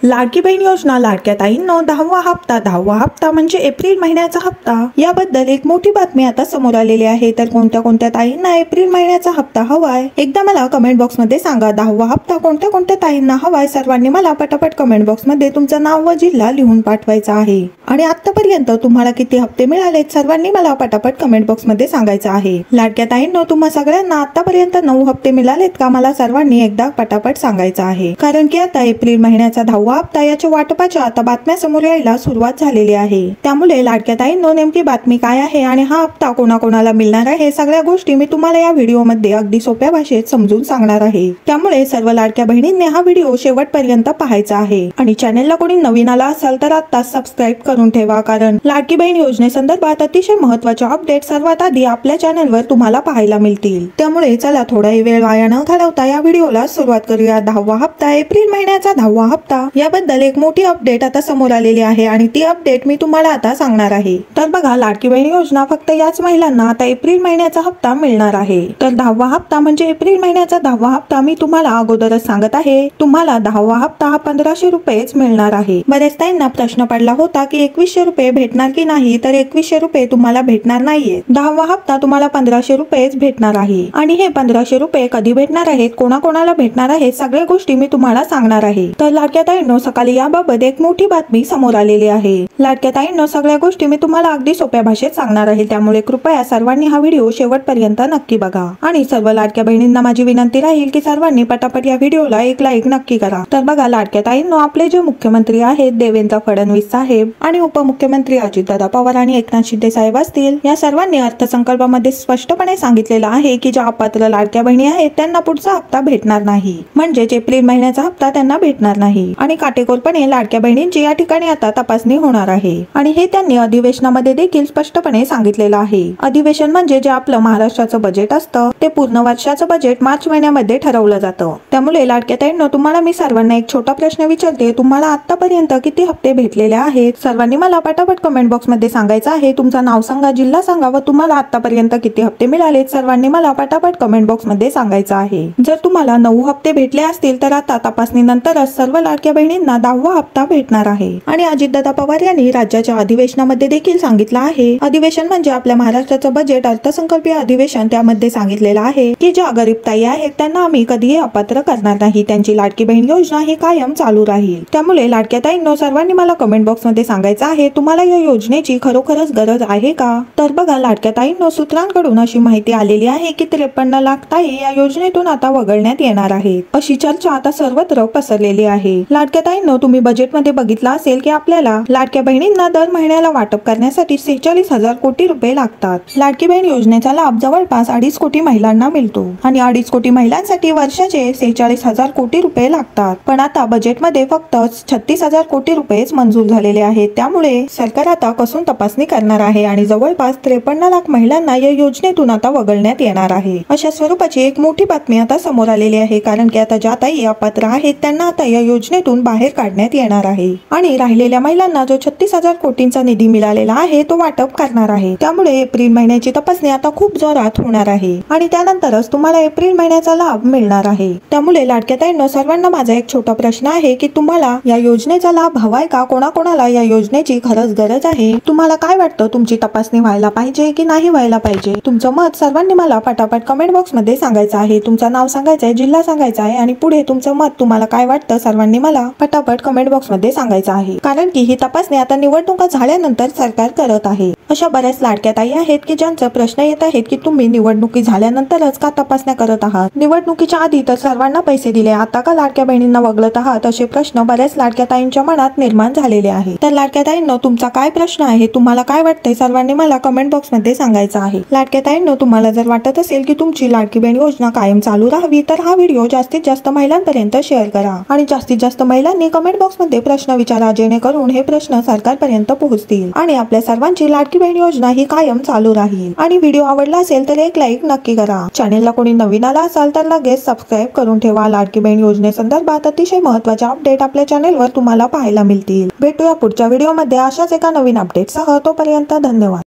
लाडकी बहीण योजना लाडक्या ताईंनो 10वा हप्ता म्हणजे एप्रिल महिन्याचा हप्ता। याबद्दल एक मोठी बातमी आता समोर आलेली आहे। तर कोणत्या ताईंना एप्रिल महिन्याचा हप्ता हवाय एकदा मला कमेंट बॉक्स मध्ये सांगा। 10वा हप्ता कोणत्या ताईंना हवाय सर्वांनी मला पटापट कमेंट बॉक्स मध्ये तुमचं नाव व जिल्हा लिहून पाठवायचा आहे। आणि आतापर्यंत तुम्हाला किती हप्ते मिळालेत सर्वांनी मला पटापट कमेंट बॉक्स मध्ये सांगायचं आहे। लाडक्या ताईंनो तुम्हा सगळ्यांना आतापर्यंत 9 हप्ते मिळालेत का मला सर्वांनी एकदा पटापट सांगायचं आहे। कारण की आता एप्रिल महिन्याचा 10वा हप्ता याच्या वाटपाच्या आता बातम्या समोर यायला सुरुवात झालेली आहे। त्यामुळे लाडक्या ताईंनो नेमकी बातमी काय आहे आणि हा हप्ता कोणाकोणाला मिळणार आहे सगळ्या गोष्टी मी तुम्हाला या व्हिडिओ मध्ये अगदी सोप्या भाषेत समजून सांगणार आहे। त्यामुळे सर्व लाडक्या बहिणींनी हा व्हिडिओ शेवटपर्यंत पाहायचा आहे। आणि चॅनलला कोणी नवीन आला असाल तर आता सबस्क्राइब करून ठेवा, कारण लाडकी बहीण योजनेसंदर्भात अतिशय महत्त्वाचे अपडेट सर्वात आधी आपल्या चॅनलवर तुम्हाला पाहायला मिळतील। त्यामुळे चला थोडाही वेळ वाया न घालवता या व्हिडिओला सुरुवात करूया। 10वा हप्ता एप्रिल महिन्याचा 10वा हप्ता याबद्दल एक मोठी अपडेट आता समोर आलेली आहे आणि ती अपडेट मी तुम्हाला आता सांगणार आहे। तर बघा, लाडकी बहीण योजना फक्त याच महिलांना आता एप्रिल महिन्याचा हप्ता मिळणार आहे। तर 10वा हप्ता म्हणजे एप्रिल महिन्याचा 10वा हप्ता मी तुम्हाला अगोदरच सांगत आहे, तुम्हाला 10वा हप्ता हा 1500 रुपयेच मिळणार आहे। बरेच ताईंना प्रश्न पडला होता की 2100 रुपये भेटणार की नाही, तर 2100 रुपये तुम्हाला भेटणार नाहीये। 10वा हप्ता तुम्हाला 1500 रुपयेच भेटणार आहे। आणि हे 1500 रुपये कधी भेटणार आहेत, कोणाकोणाला भेटणार आहेत, सगळ्या गोष्टी मी तुम्हाला सांगणार आहे। तर लाडक्या ताईंनो सकाळी याबाबत एक मोठी बातमी समोर आलेली आहे। लाडक्या ताईंनो सगळ्या गोष्टी मी तुम्हाला अगदी सोप्या भाषेत सांगणार आहे, त्यामुळे कृपया सर्वांनी हा व्हिडिओ शेवटपर्यंत नक्की बघा। आणि सर्व लाडक्या बहिणींना माझी विनंती राहील की सर्वांनी पटापट या व्हिडिओला एक लाईक नक्की करा। तर बघा लाडक्या ताईंनो, आपले जे मुख्यमंत्री आहेत देवेंद्र फडणवीस साहेब आणि उपमुख्यमंत्री अजितदादा पवार आणि एकनाथ शिंदे साहेब असतील, या सर्वांनी अर्थसंकल्पामध्ये स्पष्टपणे सांगितलेलं आहे की ज्या अपात्र लाडक्या बहिणी आहेत त्यांना पुढचा हप्ता भेटणार नाही, म्हणजे एप्रिल महिन्याचा हप्ता त्यांना भेटणार नाही। आणि काटेकोरपणे लाडक्या बहिणींची या ठिकाणी आता तपासणी होणार आहे। आणि हे त्यांनी अधिवेशनामध्ये देखील स्पष्टपणे सांगितलेलं आहे। अधिवेशन म्हणजे जे आपलं महाराष्ट्राचं बजेट असतं ते पूर्ण वर्षाचं बजेट मार्च महिन्यामध्ये ठरवलं जातं। त्यामुळे लाडक्या ताईंनो तुम्हाला मी सर्वांना एक छोटा प्रश्न विचारते, तुम्हाला आतापर्यंत किती हप्ते भेटलेले आहेत सर्वांनी मला पटापट कमेंट बॉक्स मध्ये सांगायचं आहे। तुमचं नाव सांगा, जिल्हा सांगा व तुम्हाला आतापर्यंत किती हप्ते मिळाले सर्वांनी मला पटापट कमेंट बॉक्स मध्ये सांगायचं आहे। जर तुम्हाला 9 हप्ते भेटले असतील तर आता तपासणीनंतरच सर्व लाडक्या बहिणींना 10वा हप्ता भेटणार आहे। आणि अजितदादा पवार यांनी राज्याच्या अधिवेशनामध्ये देखील सांगितलं आहे, अधिवेशन म्हणजे आपल्या महाराष्ट्राचं बजेट अर्थसंकल्पीय अधिवेशन, त्यामध्ये सांगितलेलं आहे की ज्या गरीब ताई आहेत त्यांना आम्ही कधीही अपात्र करणार नाही, त्यांची लाडकी बहीण योजना ही कायम चालू राहील। त्यामुळे लाडक्या ताईंनो सर्वांनी मला कमेंट बॉक्स मध्ये सांगायचं आहे, तुम्हाला या योजनेची खरोखरच गरज आहे का। तर बघा लाडक्या ताईंनो, सूत्रांकडून अशी माहिती आलेली आहे की 53 लाख ताई या योजनेतून आता वगळण्यात येणार आहेत, अशी चर्चा आता सर्वत्र पसरलेली आहे। लाडक्या ताईंनो, तुम्ही बजेट मध्ये बघितलं असेल की आपल्याला लाडक्या बहिणींना दर महिन्याला वाटप करण्यासाठी 46,000 कोटी रुपये लागतात। लाडकी बहीण योजनेचा लाभ जवळपास 2.5 कोटी महिलांना मिळतो आणि 2.5 कोटी महिलांसाठी वर्षाचे 46,000 कोटी रुपये लागतात। पण आता बजेटमध्ये फक्त 36,000 कोटी रुपयेच मंजूर झालेले आहेत। त्यामुळे सरकार आता कसून तपासणी करणार आहे आणि जवळपास 53 लाख महिलांना या योजनेतून आता वगळण्यात येणार आहे। अशा स्वरूपाची एक मोठी बातमी आता समोर आलेली आहे, कारण की आता ज्या ताई अपात्र आहेत त्यांना आता या योजनेतून बाहेर काढण्यात येणार आहे। आणि राहिलेल्या महिलांना जो 36,000 कोटींचा निधी मिळालेला आहे तो वाटप करणार आहे। त्यामुळे एप्रिल महिन्याची तपासणी आता खूप जोरात होणार आहे आणि त्यानंतरच तुम्हाला एप्रिल महिन्याचा लाभ मिळणार आहे। त्यामुळे लाडक्या ताईंनो सर्वांना माझा एक छोटा प्रश्न आहे की तुम्हाला या योजनेचा लाभ हवाय का, कोणाकोणाला या योजनेची खरंच गरज आहे, तुम्हाला काय वाटतं, तुमची तपासणी व्हायला पाहिजे की नाही व्हायला पाहिजे, तुमचं मत सर्वांनी मला पटापट कमेंट बॉक्स मध्ये सांगायचं आहे। तुमचं नाव सांगायचं आहे, जिल्हा सांगायचा आहे आणि पुढे तुमचं मत तुम्हाला काय वाटतं सर्वांनी मला पटापट कमेंट बॉक्स मध्ये सांगायचं आहे। कारण की ही तपासणी आता निवडणुका झाल्यानंतर सरकार करत आहे। अशा बऱ्याच लाडक्या ताई आहेत की ज्यांचा प्रश्न येत आहेत की तुम्ही निवडणुकी झाल्यानंतरच का तपासण्या करत आहात, निवडणुकीच्या आधी तर सर्वांना पैसे दिले, आता का लाडक्या बहिणींना वगळत आहात, असे प्रश्न बऱ्याच लाडक्या ताईंच्या मनात निर्माण झालेले आहे। तर लाडक्या ताईंनो तुमचा काय प्रश्न आहे, तुम्हाला काय वाटतंय सर्वांनी मला कमेंट बॉक्स मध्ये सांगायचं आहे। लाडक्या ताईंनो तुम्हाला जर वाटत असेल की तुमची लाडकी बहीण योजना कायम चालू राहावी तर हा व्हिडिओ जास्तीत जास्त महिलांपर्यंत शेअर करा आणि जास्तीत जास्त महिलांनी कमेंट बॉक्स मध्ये प्रश्न विचारा, जेणेकरून हे प्रश्न सरकारपर्यंत पोहोचतील आणि आपल्या सर्वांची लाडकी बहीण योजना ही कायम चालू राहील। आणि व्हिडिओ आवडला असेल तर एक लाईक नक्की करा। चॅनलला कोणी नवीन आला असाल तर लगेच सबस्क्राइब करून ठेवा। लाडकी बहीण योजनेसंदर्भात अतिशय महत्त्वाचे अपडेट आपल्या चॅनलवर तुम्हाला पाहायला मिळतील। भेटूया पुढच्या व्हिडिओमध्ये अशाच एका नवीन अपडेटसह, तोपर्यंत धन्यवाद।